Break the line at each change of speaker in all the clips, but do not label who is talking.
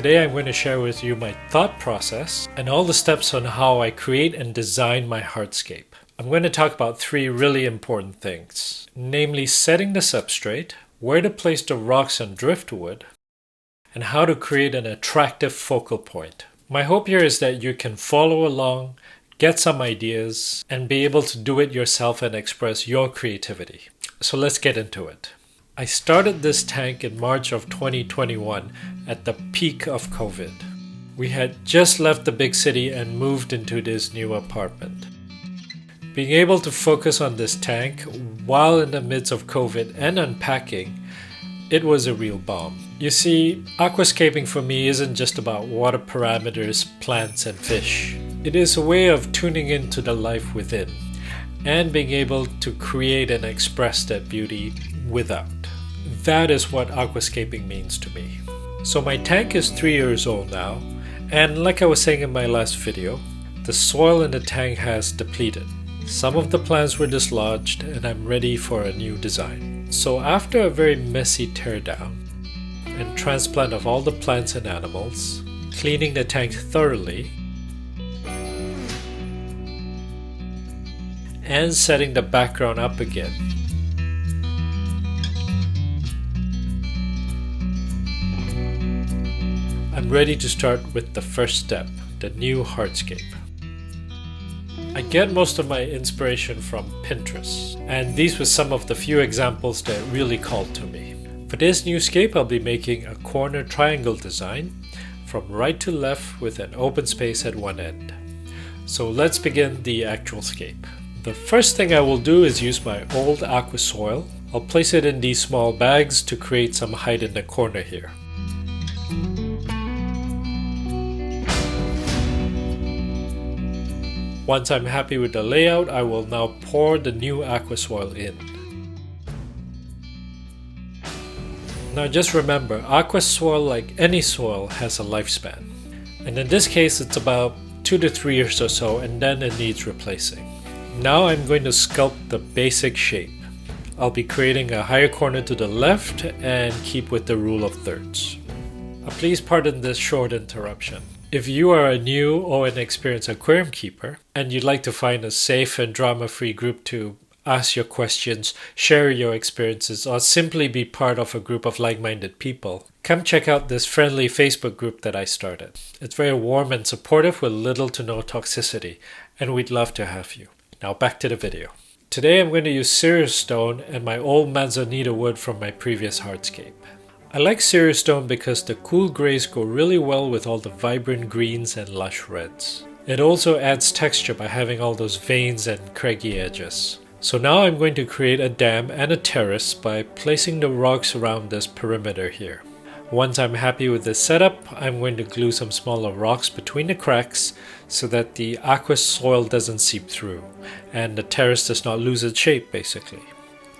Today I'm going to share with you my thought process and all the steps on how I create and design my hardscape. I'm going to talk about three really important things, namely setting the substrate, where to place the rocks and driftwood, and how to create an attractive focal point. My hope here is that you can follow along, get some ideas, and be able to do it yourself and express your creativity. So let's get into it. I started this tank in March of 2021 at the peak of COVID. We had just left the big city and moved into this new apartment. Being able to focus on this tank while in the midst of COVID and unpacking, it was a real bomb. You see, aquascaping for me isn't just about water parameters, plants, and fish. It is a way of tuning into the life within and being able to create and express that beauty without. That is what aquascaping means to me. So my tank is 3 years old now, and like I was saying in my last video, the soil in the tank has depleted. Some of the plants were dislodged and I'm ready for a new design. So after a very messy teardown and transplant of all the plants and animals, cleaning the tank thoroughly, and setting the background up again, I'm ready to start with the first step, the new hardscape. I get most of my inspiration from Pinterest, and these were some of the few examples that really called to me. For this new scape, I'll be making a corner triangle design from right to left with an open space at one end. So let's begin the actual scape. The first thing I will do is use my old aqua soil. I'll place it in these small bags to create some height in the corner here. Once I'm happy with the layout, I will now pour the new aqua soil in. Now just remember, aqua soil, like any soil, has a lifespan. And in this case it's about 2 to 3 years or so, and then it needs replacing. Now I'm going to sculpt the basic shape. I'll be creating a higher corner to the left and keep with the rule of thirds. Please pardon this short interruption. If you are a new or an experienced aquarium keeper and you'd like to find a safe and drama-free group to ask your questions, share your experiences, or simply be part of a group of like-minded people, come check out this friendly Facebook group that I started. It's very warm and supportive with little to no toxicity, and we'd love to have you. Now back to the video. Today I'm going to use Cereus stone and my old manzanita wood from my previous hardscape. I like Cereus stone because the cool grays go really well with all the vibrant greens and lush reds. It also adds texture by having all those veins and craggy edges. So now I'm going to create a dam and a terrace by placing the rocks around this perimeter here. Once I'm happy with this setup, I'm going to glue some smaller rocks between the cracks so that the aqua soil doesn't seep through and the terrace does not lose its shape basically.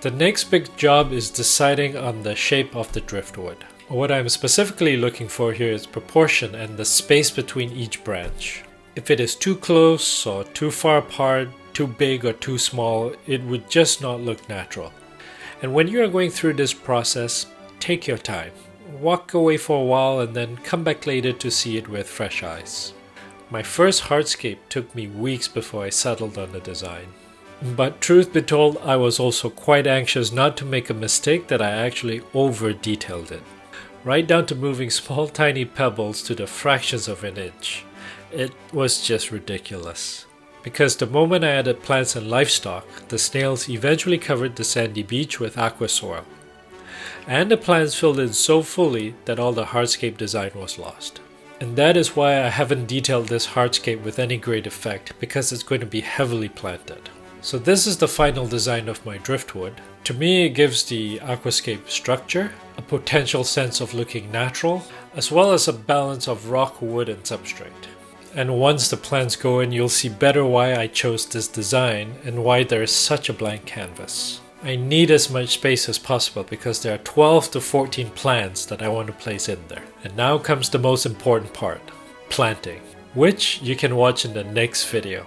The next big job is deciding on the shape of the driftwood. What I'm specifically looking for here is proportion and the space between each branch. If it is too close or too far apart, too big or too small, it would just not look natural. And when you are going through this process, take your time. Walk away for a while and then come back later to see it with fresh eyes. My first hardscape took me weeks before I settled on the design. But truth be told, I was also quite anxious not to make a mistake that I actually over-detailed it. Right down to moving small tiny pebbles to the fractions of an inch. It was just ridiculous. Because the moment I added plants and livestock, the snails eventually covered the sandy beach with aqua soil. And the plants filled in so fully that all the hardscape design was lost. And that is why I haven't detailed this hardscape with any great effect, because it's going to be heavily planted. So this is the final design of my driftwood. To me, it gives the aquascape structure, a potential sense of looking natural, as well as a balance of rock, wood, and substrate. And once the plants go in, you'll see better why I chose this design and why there is such a blank canvas. I need as much space as possible because there are 12 to 14 plants that I want to place in there. And now comes the most important part, planting, which you can watch in the next video.